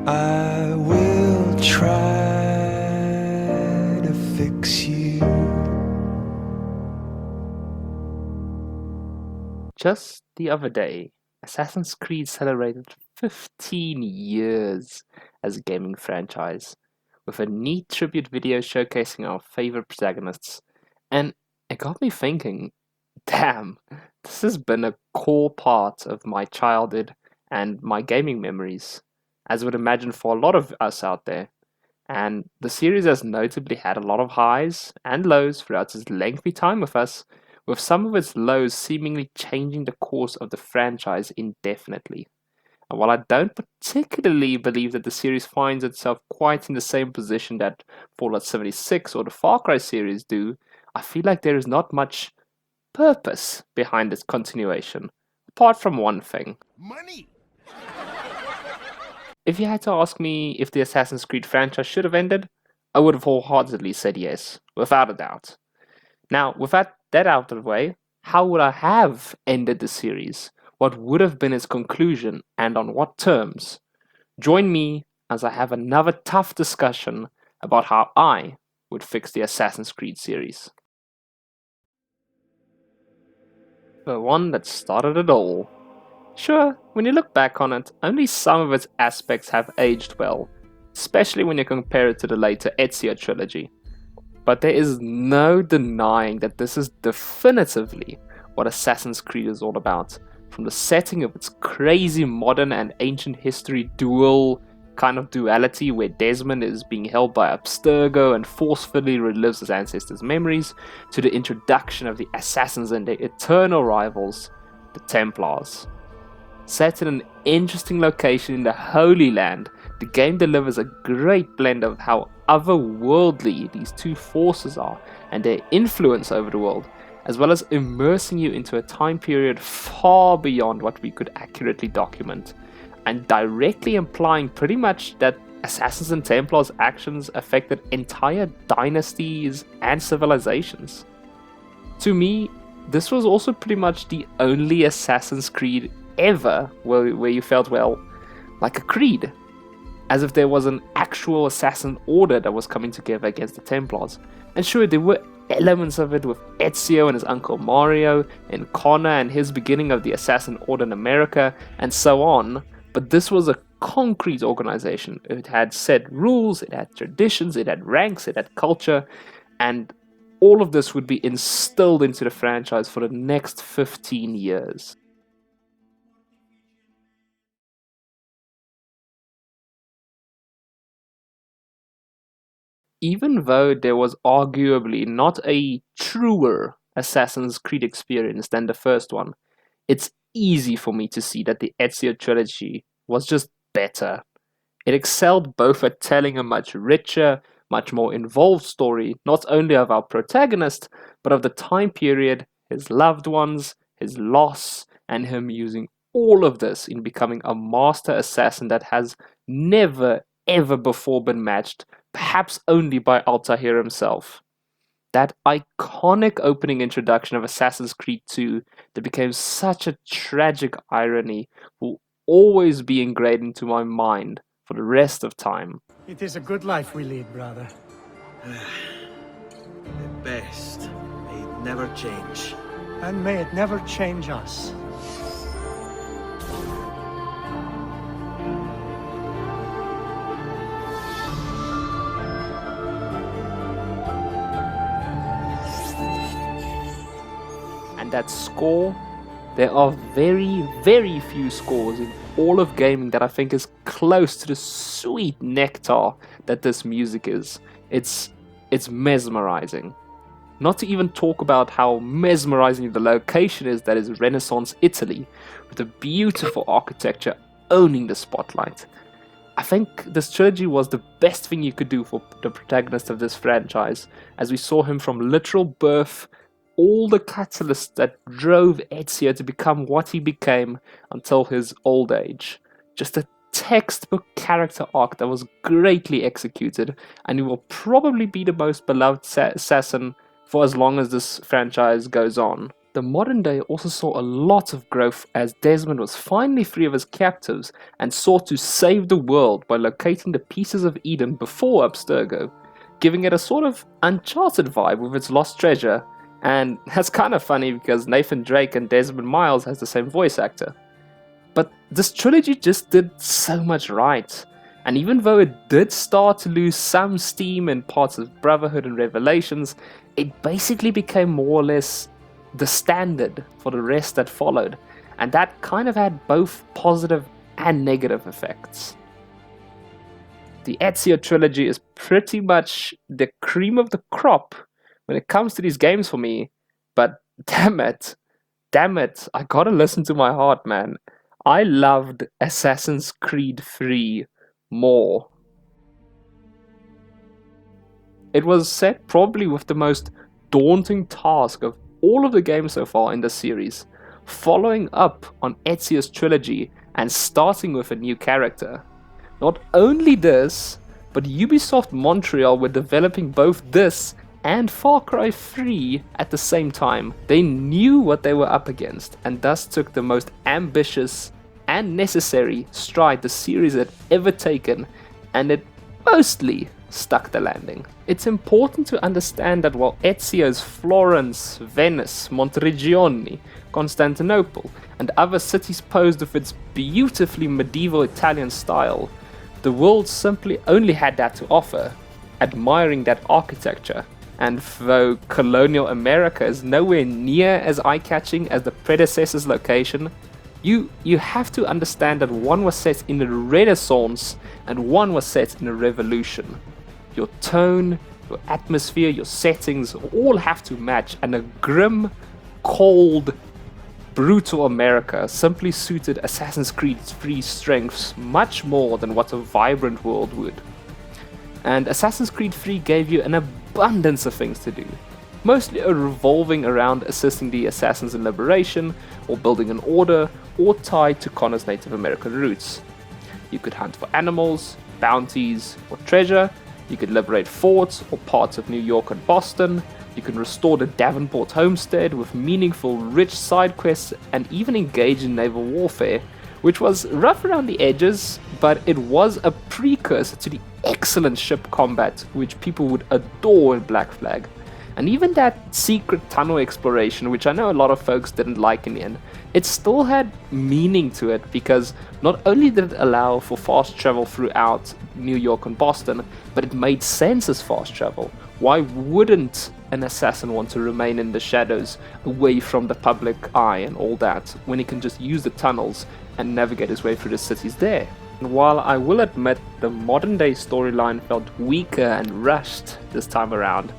I will try to fix you. Just the other day, Assassin's Creed celebrated 15 years as a gaming franchise, with a neat tribute video showcasing our favorite protagonists. And it got me thinking, damn, this has been a core part of my childhood and my gaming memories, as I would imagine for a lot of us out there. And the series has notably had a lot of highs and lows throughout its lengthy time with us, with some of its lows seemingly changing the course of the franchise indefinitely. And while I don't particularly believe that the series finds itself quite in the same position that Fallout 76 or the Far Cry series do, I feel like there is not much purpose behind its continuation, apart from one thing. Money! If you had to ask me if the Assassin's Creed franchise should have ended, I would have wholeheartedly said yes, without a doubt. Now, with that out of the way, how would I have ended the series? What would have been its conclusion, and on what terms? Join me as I have another tough discussion about how I would fix the Assassin's Creed series. The one that started it all. Sure, when you look back on it, only some of its aspects have aged well, especially when you compare it to the later Ezio trilogy. But there is no denying that this is definitively what Assassin's Creed is all about. From the setting of its crazy modern and ancient history dual kind of duality where Desmond is being held by Abstergo and forcefully relives his ancestors' memories, to the introduction of the assassins and their eternal rivals, the Templars. Set in an interesting location in the Holy Land, the game delivers a great blend of how otherworldly these two forces are and their influence over the world, as well as immersing you into a time period far beyond what we could accurately document, and directly implying pretty much that Assassins and Templars' actions affected entire dynasties and civilizations. To me, this was also pretty much the only Assassin's Creed ever where you felt, well, like a creed, as if there was an actual assassin order that was coming together against the Templars. And sure, there were elements of it with Ezio and his uncle Mario, and Connor and his beginning of the assassin order in America, and so on, but this was a concrete organization. It had set rules, it had traditions, it had ranks, it had culture, and all of this would be instilled into the franchise for the next 15 years. Even though there was arguably not a truer Assassin's Creed experience than the first one, it's easy for me to see that the Ezio trilogy was just better. It excelled both at telling a much richer, much more involved story, not only of our protagonist, but of the time period, his loved ones, his loss, and him using all of this in becoming a master assassin that has never ever before been matched, perhaps only by Altair himself. That iconic opening introduction of Assassin's Creed 2 that became such a tragic irony will always be ingrained into my mind for the rest of time. It is a good life we lead, brother. The best. May it never change. And may it never change us. And that score, there are very, very few scores in all of gaming that I think is close to the sweet nectar that this music is. It's mesmerizing. Not to even talk about how mesmerizing the location is, that is Renaissance Italy, with a beautiful architecture owning the spotlight. I think this trilogy was the best thing you could do for the protagonist of this franchise, as we saw him from literal birth, all the catalysts that drove Ezio to become what he became until his old age. Just a textbook character arc that was greatly executed, and he will probably be the most beloved assassin for as long as this franchise goes on. The modern day also saw a lot of growth as Desmond was finally free of his captives and sought to save the world by locating the pieces of Eden before Abstergo, giving it a sort of Uncharted vibe with its lost treasure. And that's kind of funny because Nathan Drake and Desmond Miles has the same voice actor. But this trilogy just did so much right. And even though it did start to lose some steam in parts of Brotherhood and Revelations, it basically became more or less the standard for the rest that followed, and that kind of had both positive and negative effects. The Ezio trilogy is pretty much the cream of the crop when it comes to these games for me, but damn it, I gotta listen to my heart, man. I loved Assassin's Creed 3 more. It was set probably with the most daunting task of all of the games so far in the series, following up on Ezio's trilogy and starting with a new character. Not only this, but Ubisoft Montreal were developing both this and Far Cry 3 at the same time. They knew what they were up against and thus took the most ambitious and necessary stride the series had ever taken, and it mostly stuck the landing. It's important to understand that while Ezio's Florence, Venice, Monteriggioni, Constantinople, and other cities posed with its beautifully medieval Italian style, the world simply only had that to offer, admiring that architecture. And though colonial America is nowhere near as eye-catching as the predecessor's location, you have to understand that one was set in the Renaissance and one was set in a revolution. Your tone, your atmosphere, your settings all have to match, and a grim, cold, brutal America simply suited Assassin's Creed 3's strengths much more than what a vibrant world would. And Assassin's Creed 3 gave you an abundance of things to do, mostly revolving around assisting the assassins in liberation, or building an order, or tied to Connor's Native American roots. You could hunt for animals, bounties, or treasure. You could liberate forts or parts of New York and Boston. You can restore the Davenport homestead with meaningful, rich side quests, and even engage in naval warfare, which was rough around the edges, but it was a precursor to the excellent ship combat which people would adore in Black Flag. And even that secret tunnel exploration, which I know a lot of folks didn't like in the end, it still had meaning to it, because not only did it allow for fast travel throughout New York and Boston, but it made sense as fast travel. Why wouldn't an assassin want to remain in the shadows, away from the public eye and all that, when he can just use the tunnels and navigate his way through the cities there? And while I will admit the modern day storyline felt weaker and rushed this time around,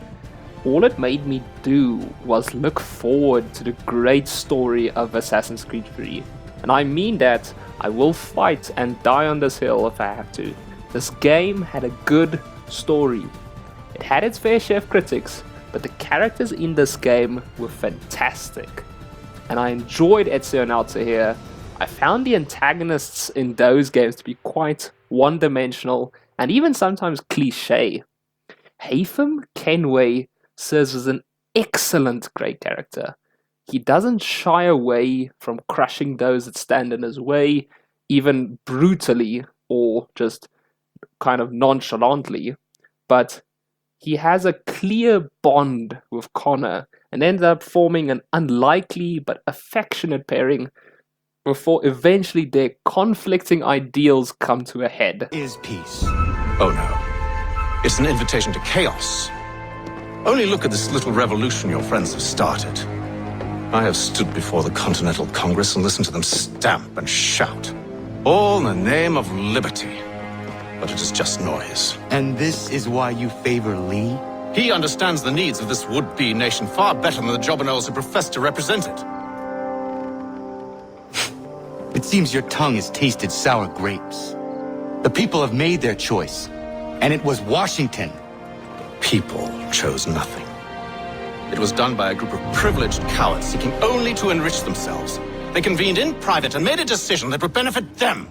all it made me do was look forward to the great story of Assassin's Creed 3. And I mean that. I will fight and die on this hill if I have to. This game had a good story. It had its fair share of critics, but the characters in this game were fantastic. And I enjoyed Ezio and Altair. I found the antagonists in those games to be quite one-dimensional and even sometimes cliché. Haytham Kenway serves as an excellent grey character. He doesn't shy away from crushing those that stand in his way, even brutally or just kind of nonchalantly, but he has a clear bond with Connor and ends up forming an unlikely but affectionate pairing before eventually their conflicting ideals come to a head. Is peace. Oh no. It's an invitation to chaos. Only look at this little revolution your friends have started. I have stood before the Continental Congress and listened to them stamp and shout, all in the name of liberty. But it is just noise. And this is why you favor Lee? He understands the needs of this would-be nation far better than the jobberknolls who profess to represent it. It seems your tongue has tasted sour grapes. The people have made their choice, and it was Washington. People chose nothing. It was done by a group of privileged cowards seeking only to enrich themselves. They convened in private and made a decision that would benefit them.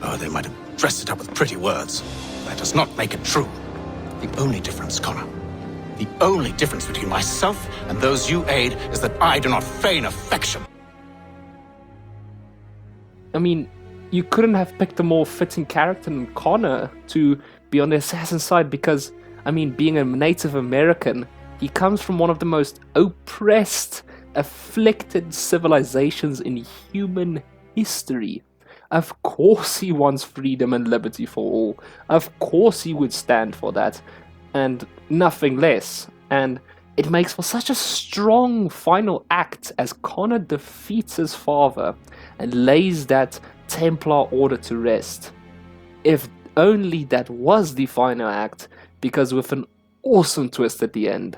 Oh, they might have dressed it up with pretty words. That does not make it true. The only difference, Connor, The only difference between myself and those you aid is that I do not feign affection. I mean, you couldn't have picked a more fitting character than Connor to be on the assassin side because, I mean, being a Native American, he comes from one of the most oppressed, afflicted civilizations in human history. Of course he wants freedom and liberty for all. Of course he would stand for that. And nothing less. And it makes for such a strong final act as Connor defeats his father and lays that Templar order to rest. If only that was the final act, because with an awesome twist at the end,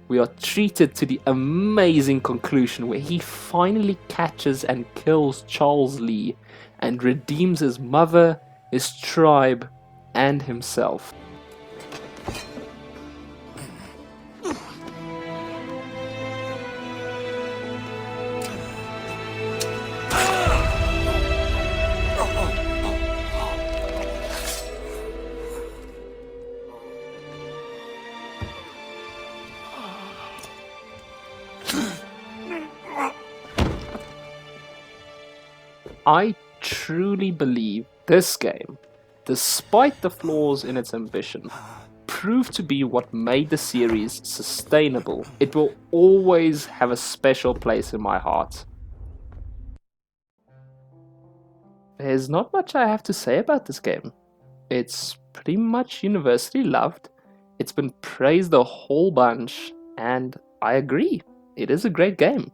we are treated to the amazing conclusion where he finally catches and kills Charles Lee and redeems his mother, his tribe, and himself. I truly believe this game, despite the flaws in its ambition, proved to be what made the series sustainable. It will always have a special place in my heart. There's not much I have to say about this game. It's pretty much universally loved, it's been praised a whole bunch, and I agree, it is a great game.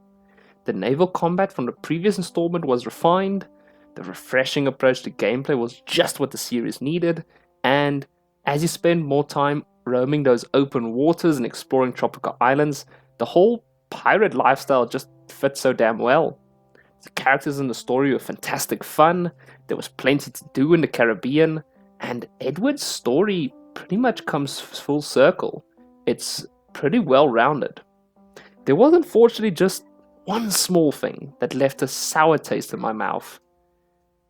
The naval combat from the previous installment was refined, the refreshing approach to gameplay was just what the series needed, and as you spend more time roaming those open waters and exploring tropical islands, the whole pirate lifestyle just fits so damn well. The characters in the story were fantastic fun, there was plenty to do in the Caribbean, and Edward's story pretty much comes full circle. It's pretty well rounded. There was unfortunately just one small thing that left a sour taste in my mouth.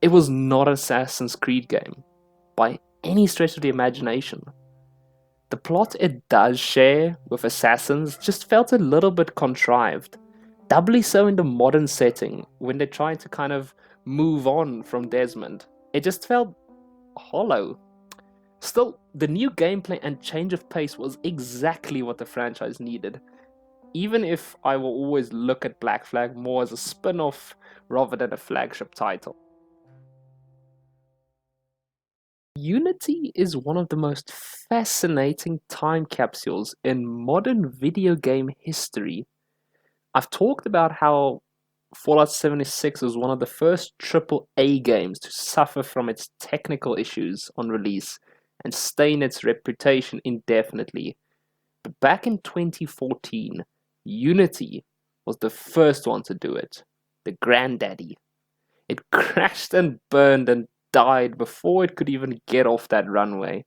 It was not an Assassin's Creed game, by any stretch of the imagination. The plot it does share with Assassins just felt a little bit contrived, doubly so in the modern setting when they're trying to kind of move on from Desmond. It just felt hollow. Still, the new gameplay and change of pace was exactly what the franchise needed, even if I will always look at Black Flag more as a spin-off rather than a flagship title. Unity is one of the most fascinating time capsules in modern video game history. I've talked about how Fallout 76 was one of the first AAA games to suffer from its technical issues on release and stain its reputation indefinitely. But back in 2014, Unity was the first one to do it, the granddaddy. It crashed and burned and died before it could even get off that runway.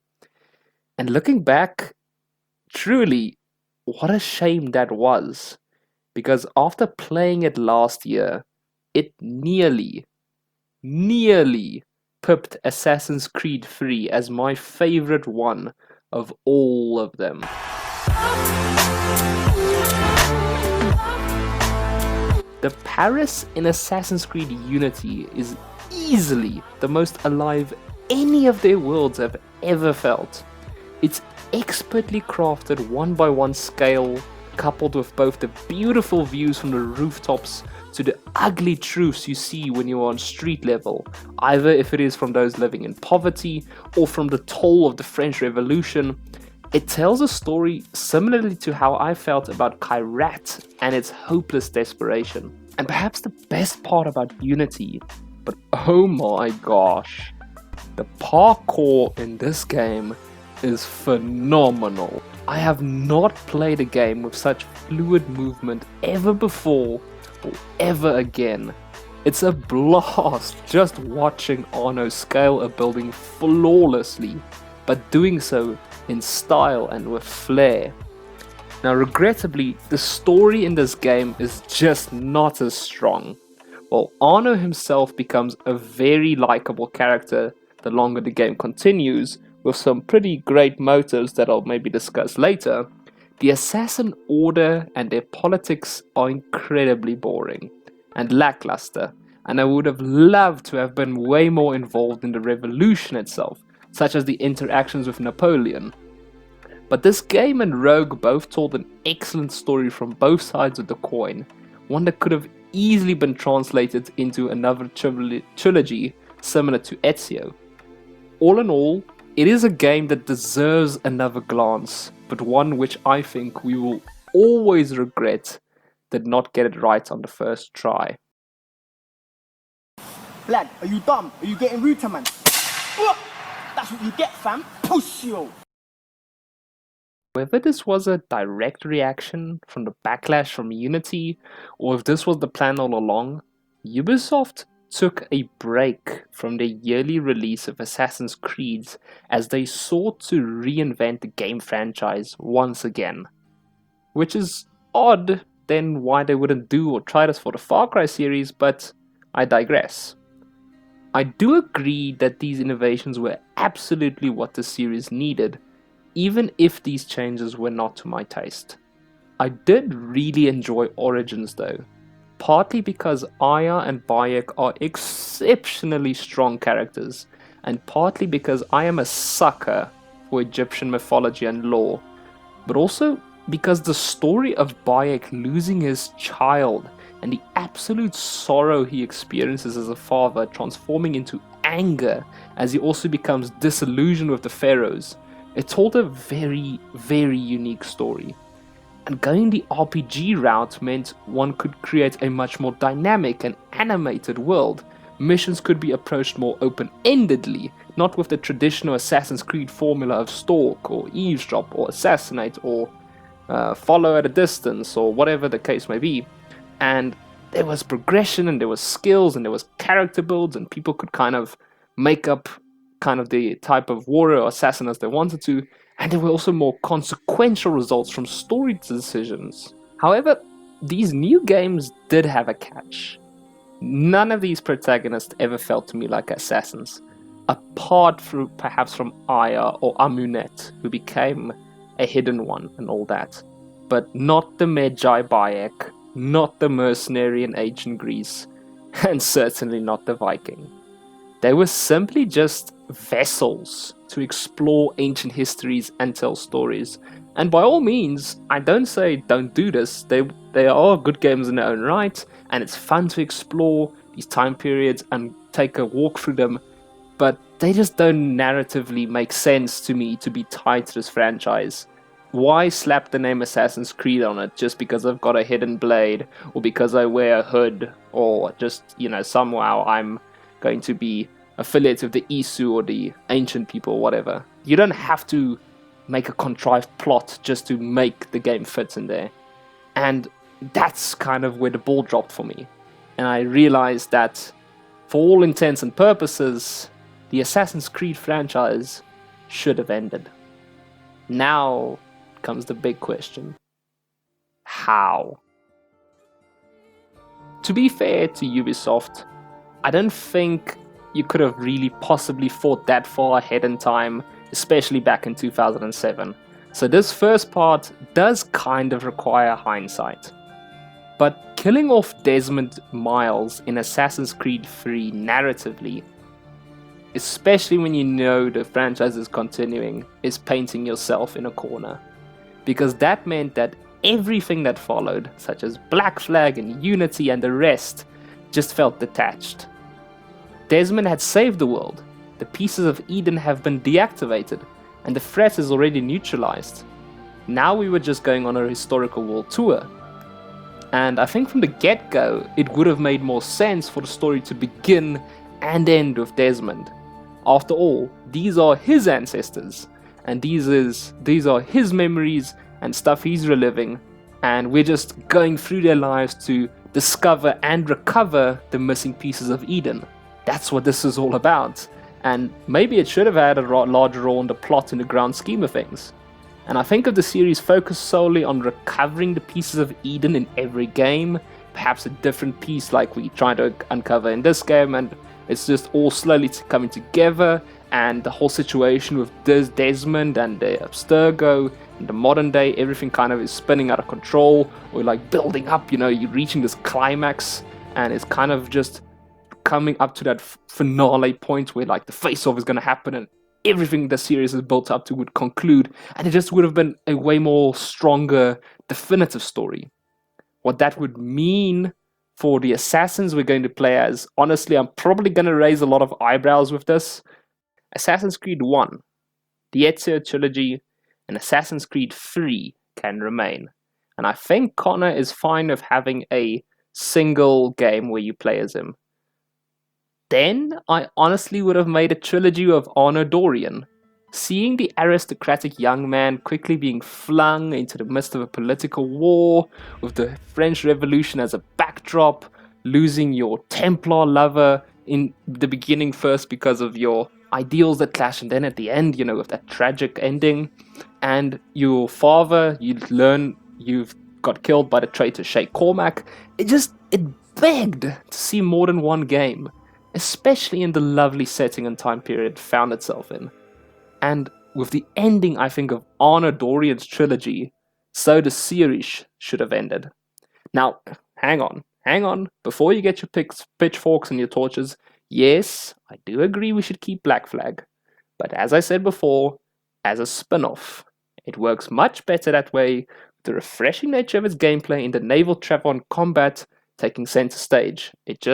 And looking back, truly, what a shame that was. Because after playing it last year, it nearly pipped Assassin's Creed 3 as my favorite one of all of them. The Paris in Assassin's Creed Unity is easily the most alive any of their worlds have ever felt. It's expertly crafted 1:1 scale, coupled with both the beautiful views from the rooftops to the ugly truths you see when you're on street level, either if it is from those living in poverty or from the toll of the French Revolution. It tells a story similarly to how I felt about Kyrat and its hopeless desperation. And perhaps the best part about Unity, but oh my gosh, the parkour in this game is phenomenal. I have not played a game with such fluid movement ever before or ever again. It's a blast just watching Arno scale a building flawlessly, but doing so in style and with flair. Now regrettably, the story in this game is just not as strong. While Arno himself becomes a very likable character the longer the game continues, with some pretty great motives that I'll maybe discuss later, The Assassin Order and their politics are incredibly boring and lackluster, and I would have loved to have been way more involved in the revolution itself, such as the interactions with Napoleon. But this game and Rogue both told an excellent story from both sides of the coin, one that could have easily been translated into another trilogy similar to Ezio. All in all, it is a game that deserves another glance, but one which I think we will always regret did not get it right on the first try. Lad, are you dumb? Are you getting rude to man? That's what you get, fam. Push you. Whether this was a direct reaction from the backlash from Unity, or if this was the plan all along, Ubisoft took a break from the yearly release of Assassin's Creed as they sought to reinvent the game franchise once again. Which is odd, then why they wouldn't do or try this for the Far Cry series, but I digress. I do agree that these innovations were absolutely what the series needed, even if these changes were not to my taste. I did really enjoy Origins though, partly because Aya and Bayek are exceptionally strong characters, and partly because I am a sucker for Egyptian mythology and lore, but also because the story of Bayek losing his child and the absolute sorrow he experiences as a father transforming into anger as he also becomes disillusioned with the pharaohs, it told a very, very unique story. And going the RPG route meant one could create a much more dynamic and animated world. Missions could be approached more open-endedly, not with the traditional Assassin's Creed formula of stalk or eavesdrop or assassinate or follow at a distance or whatever the case may be. And there was progression and there was skills and there was character builds, and people could kind of make up kind of the type of warrior or assassin as they wanted to, and there were also more consequential results from story decisions. However, these new games did have a catch. None of these protagonists ever felt to me like assassins, apart from perhaps from Aya or Amunet, who became a hidden one and all that. But not the Medjay Bayek, not the mercenary in ancient Greece, and certainly not the Viking. They were simply just vessels to explore ancient histories and tell stories. And by all means, I don't say don't do this. They are good games in their own right, and it's fun to explore these time periods and take a walk through them, but they just don't narratively make sense to me to be tied to this franchise. Why slap the name Assassin's Creed on it just because I've got a hidden blade, or because I wear a hood, or just, somehow I'm going to be affiliated with the Isu or the ancient people or whatever. You don't have to make a contrived plot just to make the game fit in there. And that's kind of where the ball dropped for me. And I realized that for all intents and purposes, the Assassin's Creed franchise should have ended. Now comes the big question. How? To be fair to Ubisoft, I don't think you could have really possibly thought that far ahead in time, especially back in 2007. So this first part does kind of require hindsight. But killing off Desmond Miles in Assassin's Creed 3 narratively, especially when you know the franchise is continuing, is painting yourself in a corner. Because that meant that everything that followed, such as Black Flag and Unity and the rest, just felt detached. Desmond had saved the world, the pieces of Eden have been deactivated, and the threat is already neutralized. Now we were just going on a historical world tour. And I think from the get-go, it would have made more sense for the story to begin and end with Desmond. After all, these are his ancestors, and these are his memories and stuff he's reliving, and we're just going through their lives to discover and recover the missing pieces of Eden. That's what this is all about, and maybe it should have had a larger role in the plot in the grand scheme of things. And I think if the series focused solely on recovering the pieces of Eden in every game, perhaps a different piece like we try to uncover in this game, and it's just all slowly coming together, and the whole situation with Desmond and the Abstergo in the modern day, everything kind of is spinning out of control, or like building up, you're reaching this climax, and it's kind of just coming up to that finale point where like the face-off is going to happen and everything the series is built up to would conclude, and it just would have been a way more stronger, definitive story. What that would mean for the assassins we're going to play as, honestly, I'm probably going to raise a lot of eyebrows with this. Assassin's Creed 1, the Ezio trilogy, and Assassin's Creed 3 can remain. And I think Connor is fine with having a single game where you play as him. Then I honestly would have made a trilogy of Arno Dorian. Seeing the aristocratic young man quickly being flung into the midst of a political war, with the French Revolution as a backdrop, losing your Templar lover in the beginning first because of your ideals that clash, and then at the end, with that tragic ending, and your father, you learn you've got killed by the traitor Shay Cormac. It begged to see more than one game, especially in the lovely setting and time period it found itself in. And with the ending, I think, of Arno Dorian's trilogy, so the series should have ended. Now, hang on, before you get your pitchforks and your torches, yes, I do agree we should keep Black Flag, but as I said before, as a spin-off, it works much better that way, with the refreshing nature of its gameplay in the naval travel and combat taking center stage. It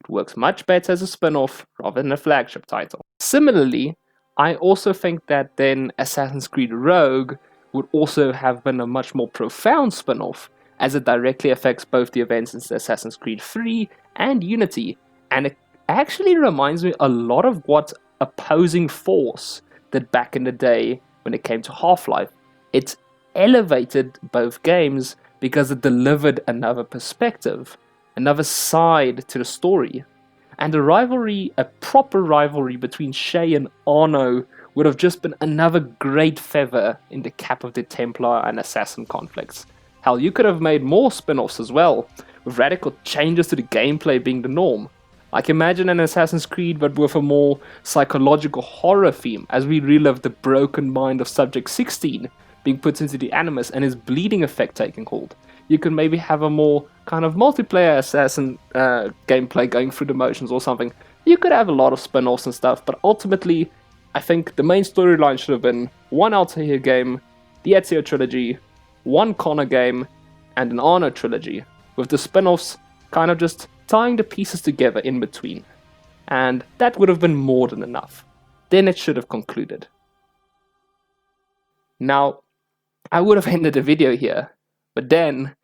works much better as a spin-off rather than a flagship title. Similarly, I also think that then Assassin's Creed Rogue would also have been a much more profound spin-off, as it directly affects both the events in Assassin's Creed 3 and Unity, and it actually reminds me a lot of what Opposing Force did back in the day when it came to Half-Life. It elevated both games because it delivered another perspective, another side to the story. And a proper rivalry between Shay and Arno would have just been another great feather in the cap of the Templar and Assassin conflicts. Hell, you could have made more spin-offs as well, with radical changes to the gameplay being the norm. Like, imagine an Assassin's Creed but with a more psychological horror theme, as we relive the broken mind of Subject 16 being put into the Animus and his bleeding effect taking hold. You could maybe have a more kind of multiplayer assassin gameplay going through the motions or something. You could have a lot of spin-offs and stuff, but ultimately, I think the main storyline should have been one Altair game, the Ezio trilogy, one Connor game, and an Arno trilogy, with the spin-offs kind of just tying the pieces together in between. And that would have been more than enough. Then it should have concluded. Now, I would have ended the video here, but then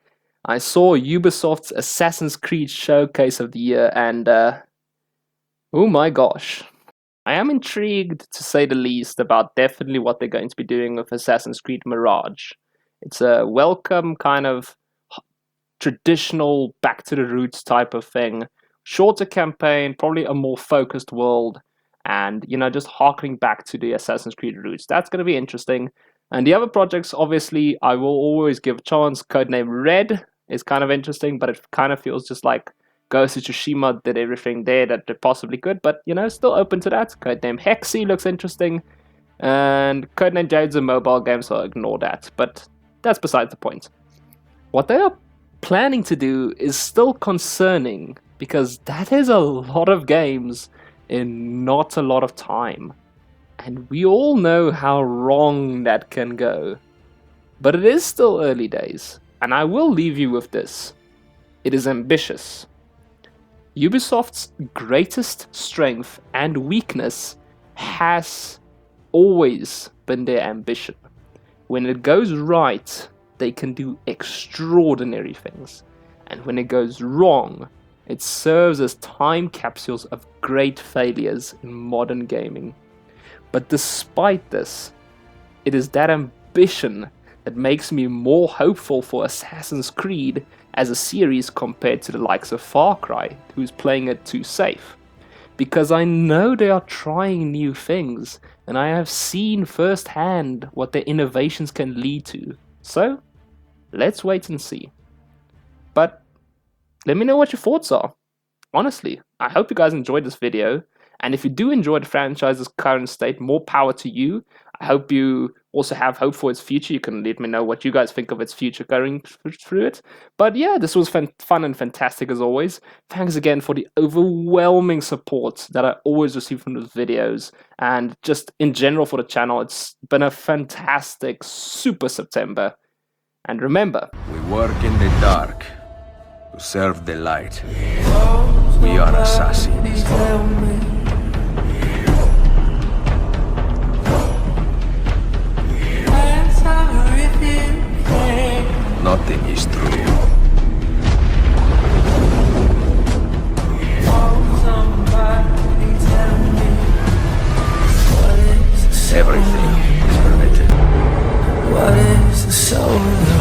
I saw Ubisoft's Assassin's Creed Showcase of the year, and oh my gosh. I am intrigued, to say the least, about definitely what they're going to be doing with Assassin's Creed Mirage. It's a welcome kind of traditional back to the roots type of thing. Shorter campaign, probably a more focused world, and just harkening back to the Assassin's Creed roots. That's going to be interesting. And the other projects, obviously, I will always give a chance. Codename Red is kind of interesting, but it kind of feels just like Ghost of Tsushima did everything there that they possibly could, but still open to that. Codename Hexy looks interesting, and Codename Jade's a mobile game, so I'll ignore that, but that's beside the point. What they are planning to do is still concerning, because that is a lot of games in not a lot of time. And we all know how wrong that can go. But it is still early days, and I will leave you with this. It is ambitious. Ubisoft's greatest strength and weakness has always been their ambition. When it goes right, they can do extraordinary things. And when it goes wrong, it serves as time capsules of great failures in modern gaming. But despite this, it is that ambition that makes me more hopeful for Assassin's Creed as a series compared to the likes of Far Cry, who's playing it too safe. Because I know they are trying new things, and I have seen firsthand what their innovations can lead to. So, let's wait and see. But let me know what your thoughts are. Honestly, I hope you guys enjoyed this video, And if you do enjoy the franchise's current state, more power to you. I hope you also have hope for its future. You can let me know what you guys think of its future going through it. But yeah, this was fun and fantastic as always. Thanks again for the overwhelming support that I always receive from those videos. And just in general for the channel, it's been a fantastic Super September. And remember, We work in the dark to serve the light. We are assassins. Nothing is true. Everything is permitted. What is the soul?